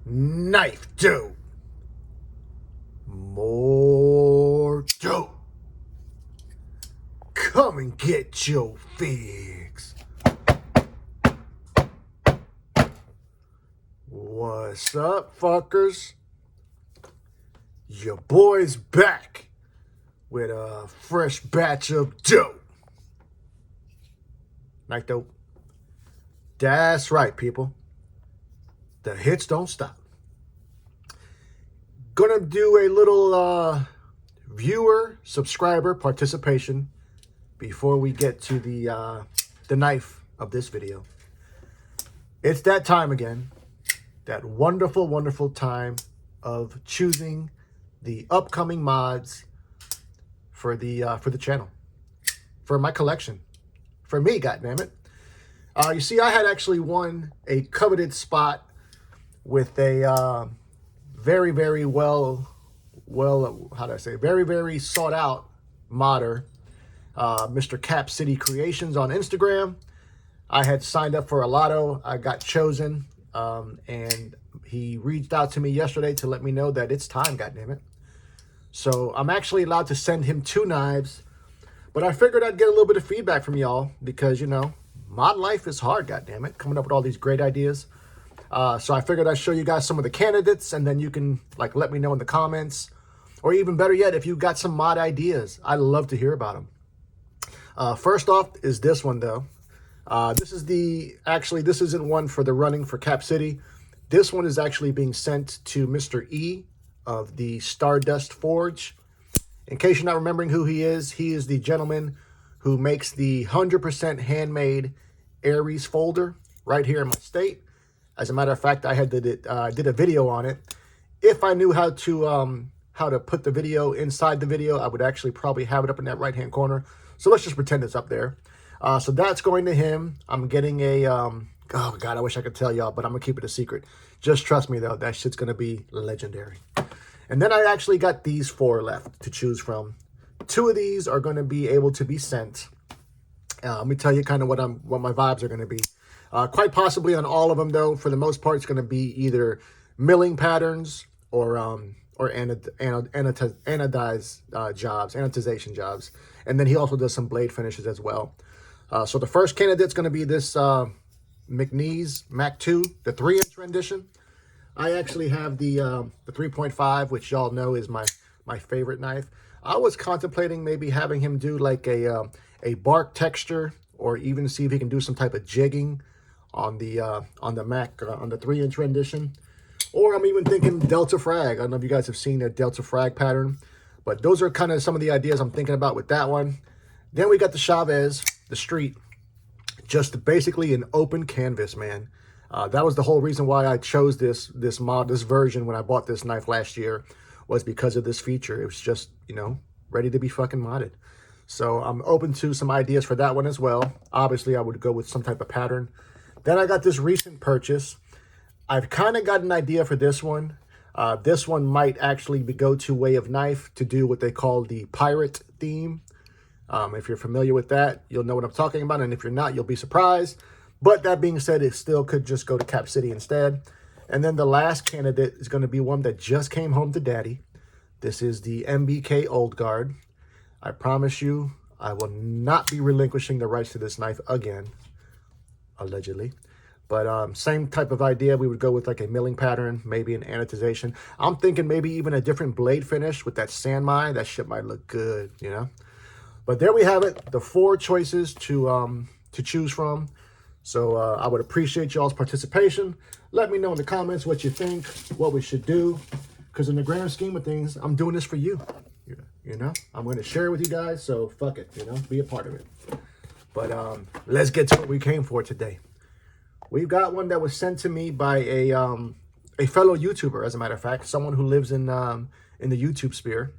KnifeDope. More dope. Come and get your fix. What's up, fuckers? Your boy's back with a fresh batch of dope. KnifeDope. That's right, people. The hits don't stop. Gonna do a little viewer subscriber participation before we get to the knife of this video. It's that time again, that wonderful, wonderful time of choosing the upcoming mods for the channel, for my collection, for me, goddammit. You see, I had actually won a coveted spot with a very, very well, how do I say, very, very sought out modder, Mr. Cap City Creations on Instagram. I had signed up for a lotto. I got chosen, and he reached out to me yesterday to let me know that it's time, goddammit. So I'm actually allowed to send him 2 knives, but I figured I'd get a little bit of feedback from y'all because, you know, mod life is hard, goddammit, coming up with all these great ideas. So I figured I'd show you guys some of the candidates, and then you can like let me know in the comments, or even better yet, if you've got some mod ideas, I'd love to hear about them. First off is this one though. This isn't one for the running for Cap City. This one is actually being sent to Mr. E of the Stardust Forge. In case you're not remembering who he is the gentleman who makes the 100% handmade Aries folder right here in my state. As a matter of fact, I did a video on it. If I knew how to put the video inside the video, I would actually probably have it up in that right-hand corner. So let's just pretend it's up there. So that's going to him. I'm getting a, oh God, I wish I could tell y'all, but I'm gonna keep it a secret. Just trust me though, that shit's gonna be legendary. And then I actually got these 4 left to choose from. 2 of these are gonna be able to be sent. Let me tell you kind of what my vibes are gonna be. Quite possibly on all of them, though, for the most part, it's going to be either milling patterns or anodization jobs. And then he also does some blade finishes as well. So the first candidate's going to be this McNeese Mac 2, the 3-inch rendition. I actually have the 3.5, which y'all know is my favorite knife. I was contemplating maybe having him do like a bark texture, or even see if he can do some type of jigging on the Mac, on the 3-inch rendition. Or I'm even thinking Delta Frag. I don't know if you guys have seen that Delta Frag pattern, but those are kind of some of the ideas I'm thinking about with that one. Then we got the Chavez, the Street, just basically an open canvas, man. That was the whole reason why I chose this version when I bought this knife last year, was because of this feature. It was just, you know, ready to be fucking modded. So I'm open to some ideas for that one as well. Obviously, I would go with some type of pattern. Then I got this recent purchase. I've kind of got an idea for this one. This one might actually be go-to way of knife to do what they call the pirate theme. If you're familiar with that, you'll know what I'm talking about. And if you're not, you'll be surprised. But that being said, it still could just go to Cap City instead. And then the last candidate is going to be one that just came home to daddy. This is the MBK Old Guard. I promise you, I will not be relinquishing the rights to this knife again. Allegedly. But same type of idea. We would go with like a milling pattern, maybe an anodization. I'm thinking maybe even a different blade finish with that sand mine. That shit might look good, you know. But there we have it, the 4 choices to choose from. So I would appreciate y'all's participation. Let me know in the comments what you think, what we should do, because in the grand scheme of things, I'm doing this for you. You know, I'm going to share it with you guys, so fuck it, you know, be a part of it. But let's get to what we came for today. We've got one that was sent to me by a fellow YouTuber, as a matter of fact, someone who lives in the YouTube sphere.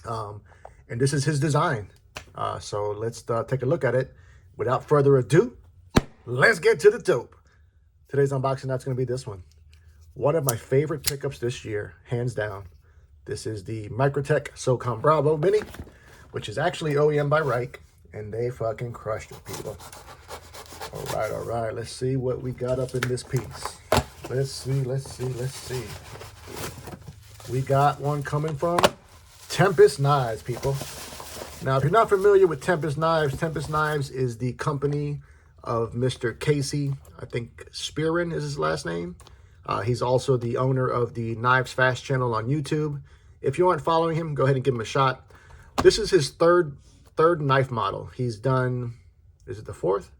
And this is his design. So let's take a look at it. Without further ado, let's get to the dope. Today's unboxing, that's going to be this one. One of my favorite pickups this year, hands down. This is the Microtech SOCOM Bravo Mini, which is actually OEM by Reich. And they fucking crushed it, people. All right. Let's see what we got up in this piece. Let's see. We got one coming from Tempest Knives, people. Now, if you're not familiar with Tempest Knives is the company of Mr. Casey. I think Spearin is his last name. He's also the owner of the Knives Fast channel on YouTube. If you aren't following him, go ahead and give him a shot. This is his third knife model. He's done, is it the fourth?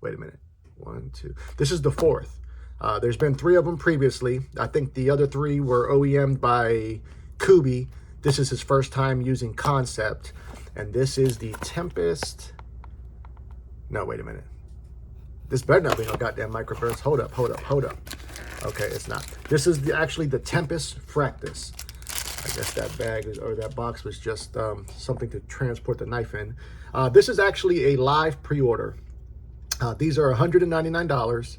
Wait a minute. 1, 2. This is the fourth. There's been 3 of them previously. I think the other 3 were OEM'd by Kubi. This is his first time using Concept. And this is the Tempest. No, wait a minute. This better not be no goddamn microburst. Hold up. Okay, it's not. This is actually the Tempest Fractus. I guess that bag or that box was just something to transport the knife in. This is actually a live pre-order. These are $199.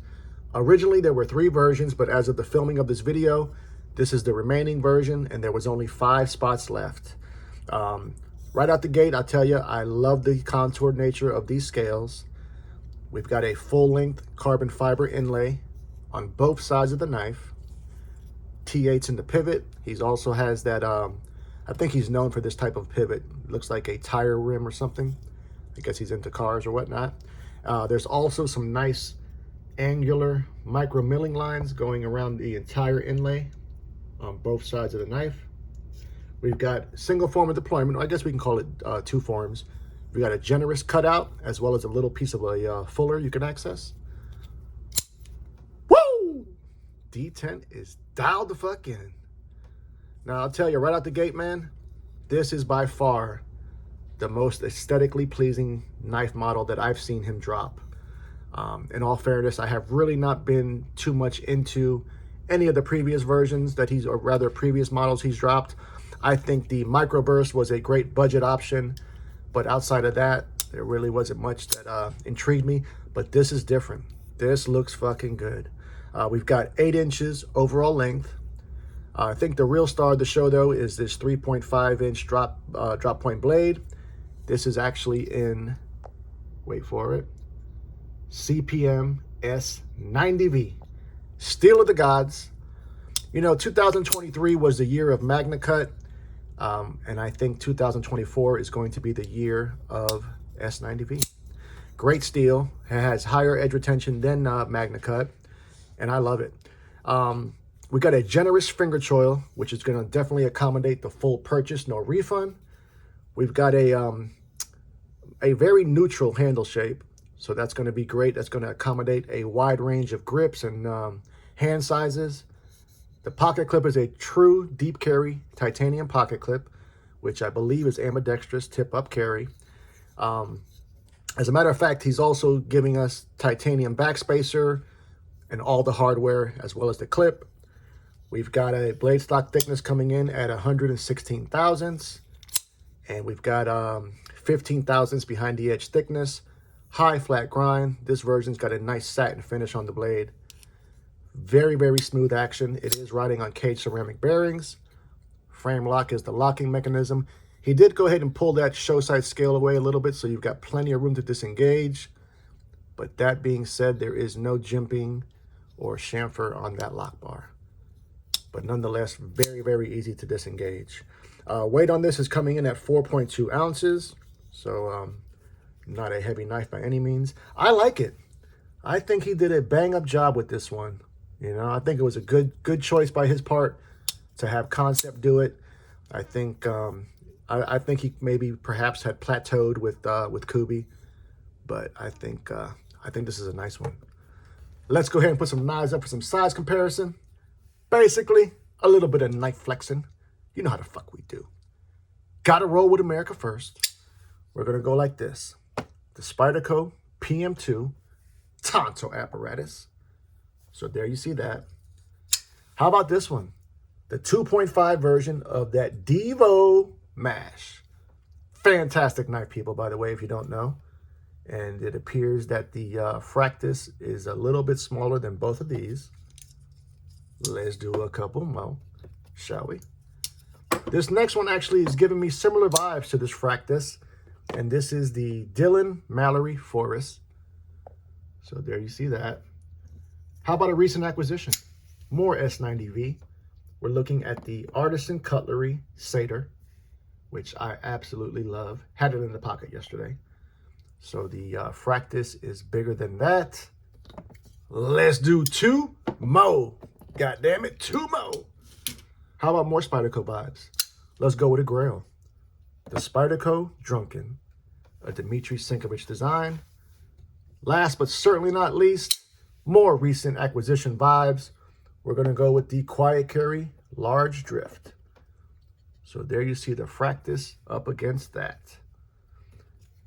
Originally, there were 3 versions, but as of the filming of this video, this is the remaining version, and there was only 5 spots left. Right out the gate, I'll tell you, I love the contoured nature of these scales. We've got a full-length carbon fiber inlay on both sides of the knife. T8's in the pivot. He also has that, I think he's known for this type of pivot. It looks like a tire rim or something. I guess he's into cars or whatnot. There's also some nice angular micro milling lines going around the entire inlay on both sides of the knife. We've got single form of deployment. I guess we can call it 2 forms. We got a generous cutout as well as a little piece of a fuller you can access. Woo! D10 is dialed the fuck in. Now I'll tell you right out the gate, man, this is by far the most aesthetically pleasing knife model that I've seen him drop. In all fairness, I have really not been too much into any of the previous versions that or rather previous models he's dropped. I think the microburst was a great budget option, but outside of that, there really wasn't much that intrigued me. But this is different. This looks fucking good. We've got 8 inches overall length. I think the real star of the show, though, is this 3.5-inch drop point blade. This is actually in, wait for it, CPM S90V. Steel of the gods. You know, 2023 was the year of Magna Cut. And I think 2024 is going to be the year of S90V. Great steel. It has higher edge retention than Magna Cut, and I love it. We got a generous finger choil, which is going to definitely accommodate the full purchase, no refund. We've got a very neutral handle shape, so that's going to be great. That's going to accommodate a wide range of grips and hand sizes. The pocket clip is a true deep carry titanium pocket clip, which I believe is ambidextrous tip-up carry. As a matter of fact, he's also giving us titanium backspacer and all the hardware as well as the clip. We've got a blade stock thickness coming in at 116 thousandths, and we've got 15 thousandths behind the edge thickness. High flat grind. This version's got a nice satin finish on the blade. Very, very smooth action. It is riding on cage ceramic bearings. Frame lock is the locking mechanism. He did go ahead and pull that show side scale away a little bit, so you've got plenty of room to disengage. But that being said, there is no jimping or chamfer on that lock bar. But nonetheless, very, very easy to disengage. Weight on this is coming in at 4.2 ounces. So not a heavy knife by any means. I like it. I think he did a bang-up job with this one. You know, I think it was a good choice by his part to have Concept do it. I think I think he maybe perhaps had plateaued with Kubi, but I think this is a nice one. Let's go ahead and put some knives up for some size comparison. Basically, a little bit of knife flexing. You know how the fuck we do. Gotta roll with America first. We're gonna go like this: the Spyderco PM2 Tonto apparatus. So there you see that. How about this one? The 2.5 version of that Devo Mash. Fantastic knife, people, by the way, if you don't know. And it appears that the Fractus is a little bit smaller than both of these. Let's do a couple more, shall we? This next one actually is giving me similar vibes to this Fractus. And this is the Dylan Mallory Forest. So there you see that. How about a recent acquisition? more S90V. We're looking at the Artisan Cutlery Satyr, which I absolutely love. Had it in the pocket yesterday. So the Fractus is bigger than that. Let's do 2 more. God damn it, 2 more. How about more Spyderco vibes? Let's go with a Grail. The Spyderco Drunken, a Dmitry Sienkiewicz design. Last but certainly not least, more recent acquisition vibes. We're going to go with the Quiet Carry Large Drift. So there you see the Fractus up against that.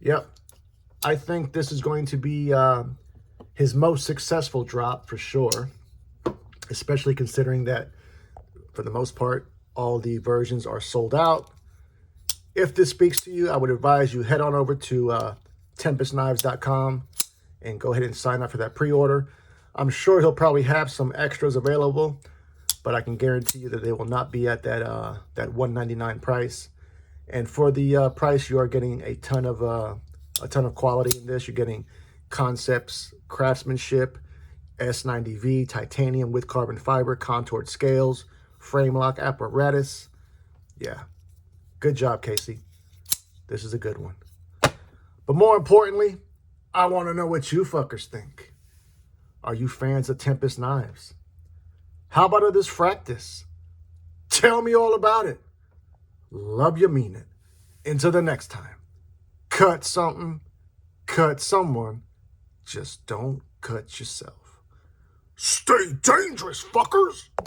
Yep, I think this is going to be his most successful drop for sure, especially considering that for the most part, all the versions are sold out. If this speaks to you, I would advise you head on over to TempestKnives.com and go ahead and sign up for that pre-order. I'm sure he'll probably have some extras available, but I can guarantee you that they will not be at that that $199 price. And for the price, you are getting a ton of quality in this. You're getting concepts, craftsmanship, S90V, titanium with carbon fiber, contoured scales, frame lock apparatus. Yeah, good job, Casey. This is a good one. But more importantly, I want to know what you fuckers think. Are you fans of Tempest Knives? How about this Fractus? Tell me all about it. Love you, mean it. Until the next time, cut something, cut someone, just don't cut yourself. Stay dangerous, fuckers!